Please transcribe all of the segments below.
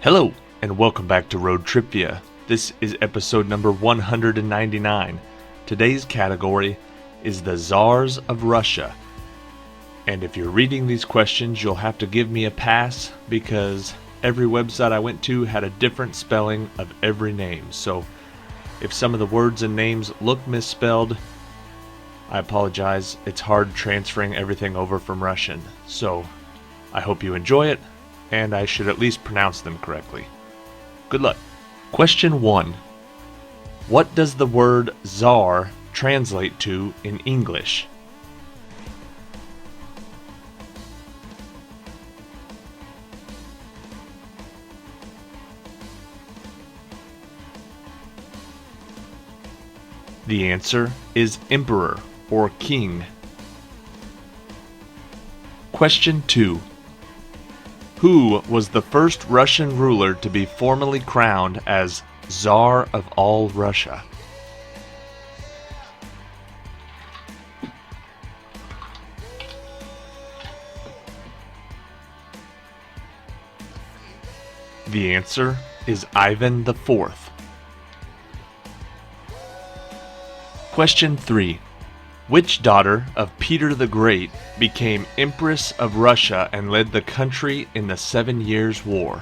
Hello, and welcome back to Road TRIpVIA. This is episode number 199. Today's category is the Czars of Russia. And if you're reading these questions, you'll have to give me a pass because every website I went to had a different spelling of every name. So if some of the words and names look misspelled, I apologize. It's hard transferring everything over from Russian. So I hope you enjoy it, and I should at least pronounce them correctly. Good luck. Question 1. What does the word Tsar translate to in English? The answer is emperor or king. Question 2. Who was the first Russian ruler to be formally crowned as Tsar of all Russia? The answer is Ivan IV. Question 3. Which daughter of Peter the Great became Empress of Russia and led the country in the 7 Years' War?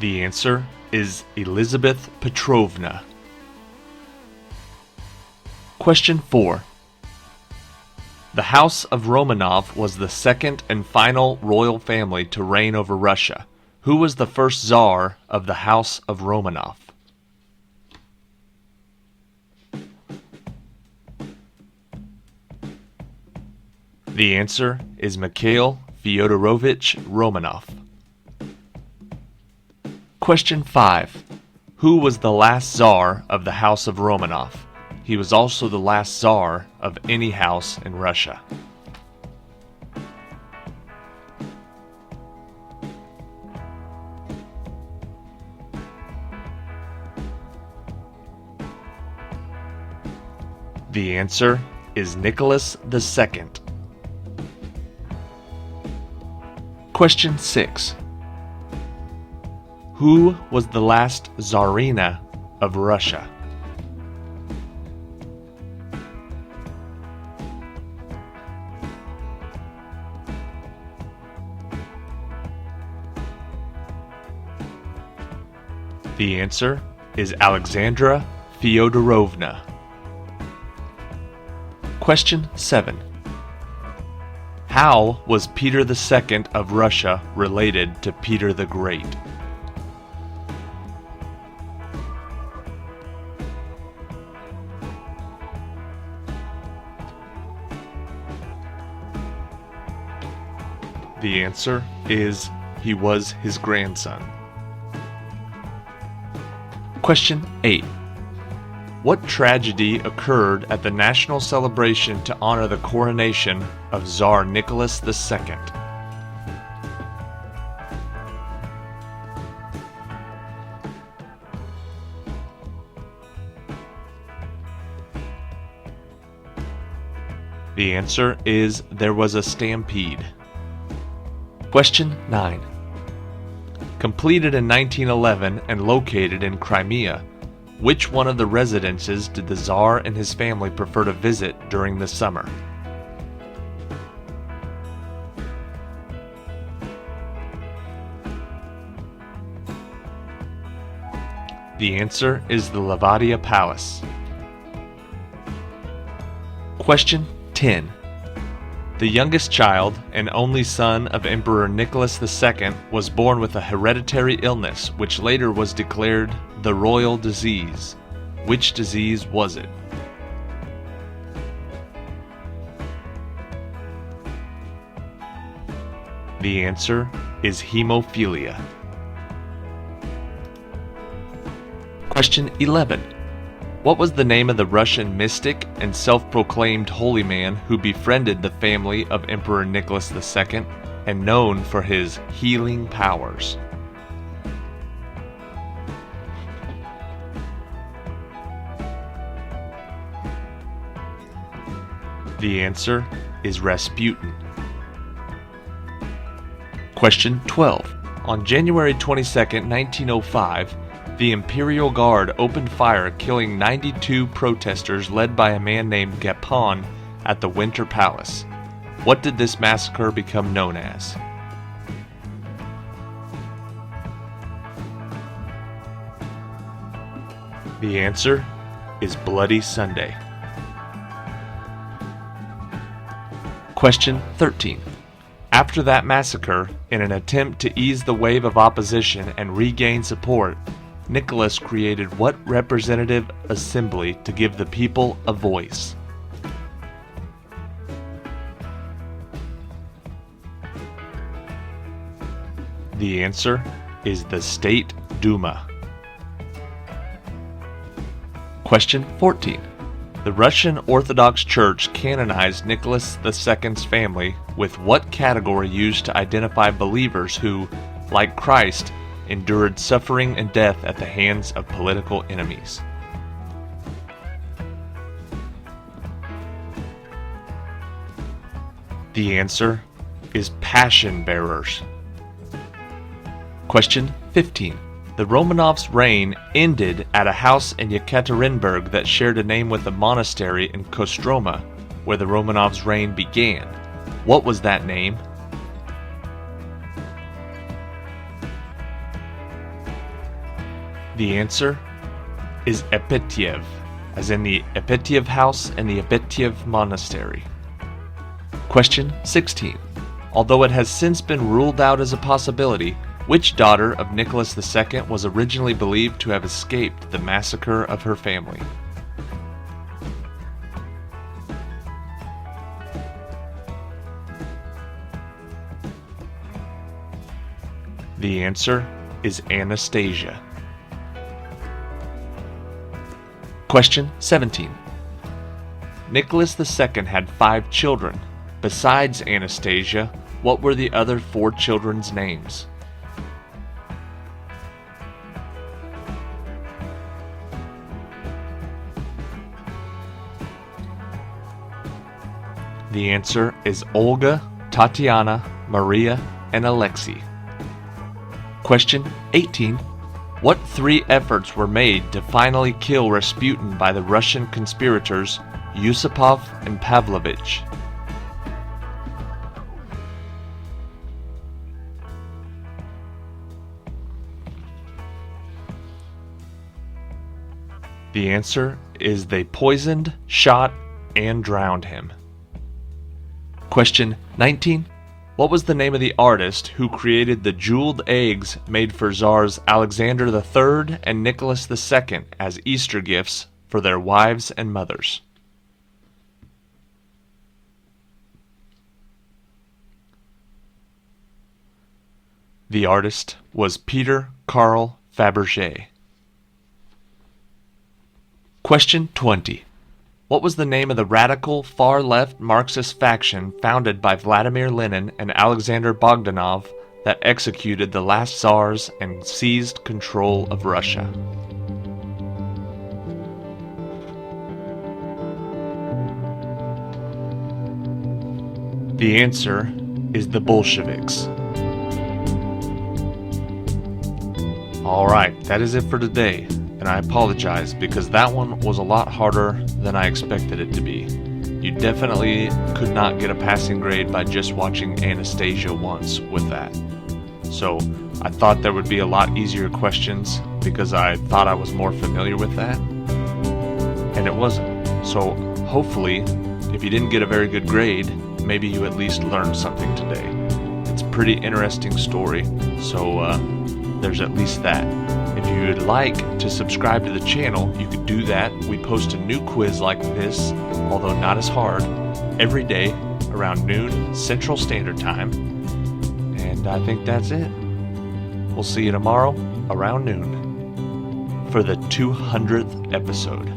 The answer is Elizabeth Petrovna. Question 4. The House of Romanov was the second and final royal family to reign over Russia. Who was the first Tsar of the House of Romanov? The answer is Mikhail Fyodorovich Romanov. Question 5. Who was the last Tsar of the House of Romanov? He was also the last Tsar of any house in Russia. The answer is Nicholas II. Question 6. Who was the last Tsarina of Russia? The answer is Alexandra Feodorovna. Question 7. How was Peter II of Russia related to Peter the Great? The answer is he was his grandson. Question 8. What tragedy occurred at the national celebration to honor the coronation of Tsar Nicholas II? The answer is there was a stampede. Question 9. Completed in 1911 and located in Crimea, which one of the residences did the Tsar and his family prefer to visit during the summer? The answer is the Livadia Palace. Question 10. The youngest child and only son of Emperor Nicholas II was born with a hereditary illness which later was declared the royal disease. Which disease was it? The answer is hemophilia. Question 11. What was the name of the Russian mystic and self-proclaimed holy man who befriended the family of Emperor Nicholas II and known for his healing powers? The answer is Rasputin. Question 12. On January 22, 1905, the Imperial Guard opened fire, killing 92 protesters led by a man named Gapon at the Winter Palace. What did this massacre become known as? The answer is Bloody Sunday. Question 13. After that massacre, in an attempt to ease the wave of opposition and regain support, Nicholas created what representative assembly to give the people a voice? The answer is the State Duma. Question 14. The Russian Orthodox Church canonized Nicholas II's family with what category used to identify believers who, like Christ, endured suffering and death at the hands of political enemies? The answer is passion bearers. Question 15. The Romanovs' reign ended at a house in Yekaterinburg that shared a name with a monastery in Kostroma, where the Romanovs' reign began. What was that name? The answer is Epetiev, as in the Epetiev house and the Epetiev monastery. Question 16. Although it has since been ruled out as a possibility, which daughter of Nicholas II was originally believed to have escaped the massacre of her family? The answer is Anastasia. Question 17. Nicholas II had 5 children. Besides Anastasia, what were the other 4 children's names? The answer is Olga, Tatiana, Maria, and Alexei. Question 18. What 3 efforts were made to finally kill Rasputin by the Russian conspirators Yusupov and Pavlovich? The answer is they poisoned, shot, and drowned him. Question 19. What was the name of the artist who created the jeweled eggs made for Tsars Alexandra III and Nicholas II as Easter gifts for their wives and mothers? The artist was Peter Carl Fabergé. Question 20. What was the name of the radical far-left Marxist faction founded by Vladimir Lenin and Alexander Bogdanov that executed the last Tsars and seized control of Russia? The answer is the Bolsheviks. Alright, that is it for today, and I apologize because that one was a lot harder than I expected it to be. You definitely could not get a passing grade by just watching Anastasia once with that. So I thought there would be a lot easier questions because I thought I was more familiar with that, and it wasn't. So hopefully, if you didn't get a very good grade, maybe you at least learned something today. It's a pretty interesting story, so there's at least that. If you would like to subscribe to the channel, you could do that. We post a new quiz like this, although not as hard, every day around noon Central Standard Time. And I think that's it. We'll see you tomorrow around noon for the 200th episode.